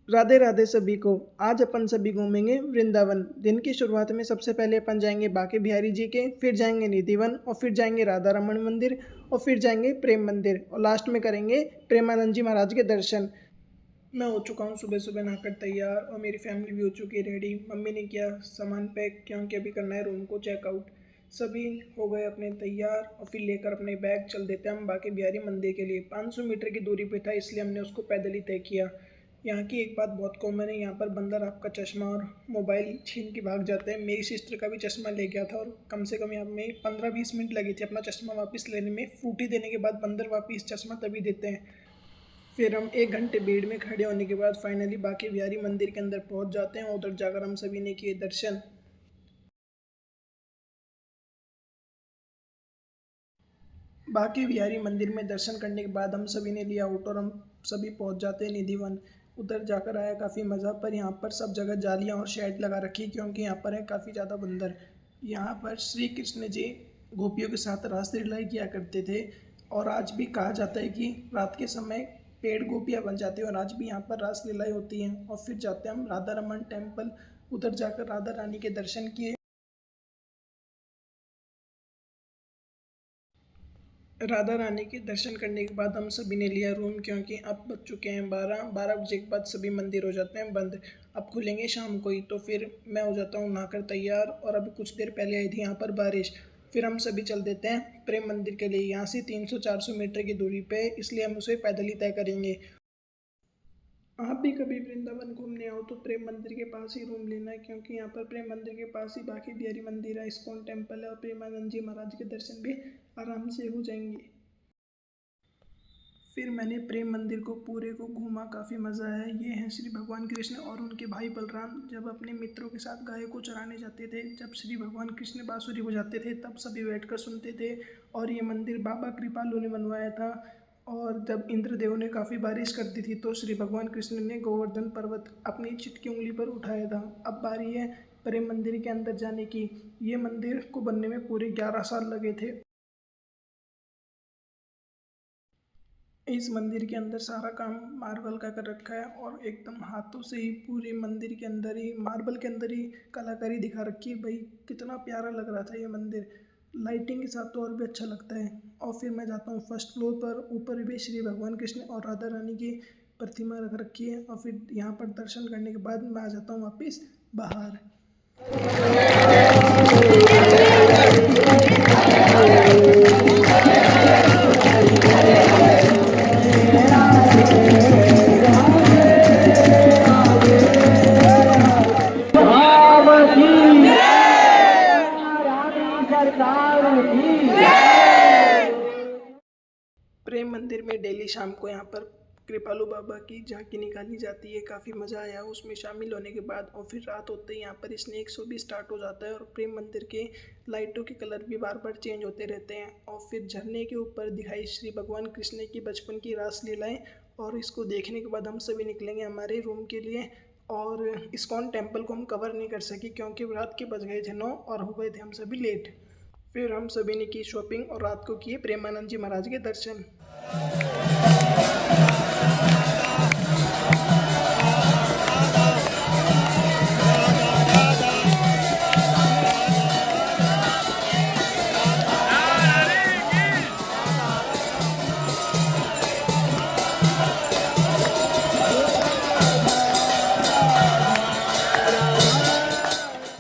राधे राधे सभी को। आज अपन सभी घूमेंगे वृंदावन। दिन की शुरुआत में सबसे पहले अपन जाएंगे बांके बिहारी जी के, फिर जाएंगे निधिवन और फिर जाएंगे राधा रमन मंदिर और फिर जाएंगे प्रेम मंदिर और लास्ट में करेंगे प्रेमानंद जी महाराज के दर्शन। मैं हो चुका हूँ सुबह सुबह नहाकर तैयार और मेरी फैमिली भी हो चुकी है रेडी। मम्मी ने किया सामान पैक क्योंकि अभी करना है रूम को चेकआउट। सभी हो गए अपने तैयार और फिर लेकर अपने बैग चल देते हैं हम बांके बिहारी मंदिर के लिए। 500 मीटर की दूरी पे था इसलिए हमने उसको पैदल ही तय किया। यहाँ की एक बात बहुत कॉमन है, यहाँ पर बंदर आपका चश्मा और मोबाइल छीन के भाग जाते हैं। मेरी सिस्टर का भी चश्मा ले गया था और कम से कम यहाँ में 15-20 मिनट लगी थी अपना चश्मा वापस लेने में। फ्रूटी देने के बाद बंदर वापस चश्मा तभी देते हैं। फिर हम 1 घंटे भीड़ में खड़े होने के बाद फाइनली बांके बिहारी मंदिर के अंदर पहुँच जाते हैं। उधर जाकर हम सभी ने किए दर्शन। बांके बिहारी मंदिर में दर्शन करने के बाद हम सभी ने लिया ऑटो और हम सभी पहुंच जाते हैं निधिवन। उधर जाकर आया काफ़ी मज़ा, पर यहाँ पर सब जगह जालियाँ और शेड लगा रखी क्योंकि यहाँ पर है काफ़ी ज़्यादा बंदर। यहाँ पर श्री कृष्ण जी गोपियों के साथ रासलीला किया करते थे और आज भी कहा जाता है कि रात के समय पेड़ गोपियाँ बन जाती हैं और आज भी यहाँ पर रासलीलाएँ होती हैं। और फिर जाते हैं हम राधा रमन टेम्पल। उधर जाकर राधा रानी के दर्शन किए। राधा रानी के दर्शन करने के बाद हम सभी ने लिया रूम क्योंकि अब बज चुके हैं 12 बजे के बाद सभी मंदिर हो जाते हैं बंद। अब खुलेंगे शाम को ही। तो फिर मैं हो जाता हूँ नहाकर तैयार और अभी कुछ देर पहले आई थी यहाँ पर बारिश। फिर हम सभी चल देते हैं प्रेम मंदिर के लिए। यहाँ से 300-400 मीटर की दूरी पे, इसलिए हम उसे पैदल ही तय करेंगे। आप भी कभी वृंदावन घूमने आओ तो प्रेम मंदिर के पास ही रूम लेना है क्योंकि यहाँ पर प्रेम मंदिर के पास ही बांके बिहारी मंदिर है, इस्कॉन टेम्पल है और प्रेमानंद जी महाराज के दर्शन भी आराम से हो जाएंगे। फिर मैंने प्रेम मंदिर को पूरे को घूमा, काफ़ी मज़ा आया। ये हैं श्री भगवान कृष्ण और उनके भाई बलराम जब अपने मित्रों के साथ गाय को चराने जाते थे। जब श्री भगवान कृष्ण बांसुरी बजाते थे तब सभी बैठकर सुनते थे। और ये मंदिर बाबा कृपालु ने बनवाया था। और जब इंद्रदेव ने काफ़ी बारिश कर दी थी तो श्री भगवान कृष्ण ने गोवर्धन पर्वत अपनी चिटकी उंगली पर उठाया था। अब बारी है प्रेम मंदिर के अंदर जाने की। ये मंदिर को बनने में पूरे 11 साल लगे थे। इस मंदिर के अंदर सारा काम मार्बल का कर रखा है और एकदम हाथों से ही पूरे मंदिर के अंदर ही मार्बल के अंदर ही कलाकारी दिखा रखी है। भाई कितना प्यारा लग रहा था ये मंदिर। लाइटिंग के साथ तो और भी अच्छा लगता है। और फिर मैं जाता हूँ फर्स्ट फ्लोर पर। ऊपर भी श्री भगवान कृष्ण और राधा रानी की प्रतिमा रख रखी है और फिर यहाँ पर दर्शन करने के बाद मैं आ जाता हूँ वापस बाहर। प्रेम मंदिर में डेली शाम को यहाँ पर कृपालु बाबा की झांकी निकाली जाती है। काफ़ी मज़ा आया उसमें शामिल होने के बाद। और फिर रात होते ही यहाँ पर स्नेक शो भी स्टार्ट हो जाता है और प्रेम मंदिर के लाइटों के कलर भी बार बार चेंज होते रहते हैं। और फिर झरने के ऊपर दिखाई श्री भगवान कृष्ण की बचपन की रासलीलाएँ। और इसको देखने के बाद हम सभी निकलेंगे हमारे रूम के लिए। और इस्कॉन टेम्पल को हम कवर नहीं कर सके क्योंकि रात के बज गए थे 9 और हो गए थे हम सभी लेट। फिर हम सभी ने की शॉपिंग और रात को किए प्रेमानंद जी महाराज के दर्शन।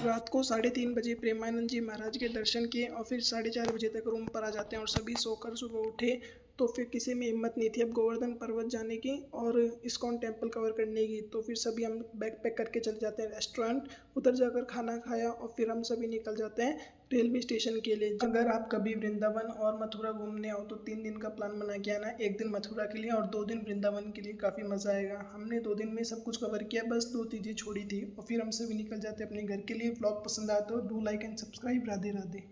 रात को 3:30 बजे प्रेमानंद जी महाराज के दर्शन किए और फिर 4:30 बजे तक रूम पर आ जाते हैं और सभी सोकर सुबह उठे। तो फिर किसी में हिम्मत नहीं थी अब गोवर्धन पर्वत जाने की और इस्कॉन टेम्पल कवर करने की। तो फिर सभी हम बैग पैक करके चले जाते हैं रेस्टोरेंट। उधर जाकर खाना खाया और फिर हम सभी निकल जाते हैं रेलवे स्टेशन के लिए। अगर आप कभी वृंदावन और मथुरा घूमने आओ तो 3 दिन का प्लान बना के आना। 1 दिन मथुरा के लिए और 2 दिन वृंदावन के लिए। काफ़ी मज़ा आएगा। हमने 2 दिन में सब कुछ कवर किया, बस 2 चीज़ें छोड़ी थी और फिर हम सभी निकल जाते हैं अपने घर के लिए। ब्लॉग पसंद आया तो do like and subscribe. Radhe Radhe.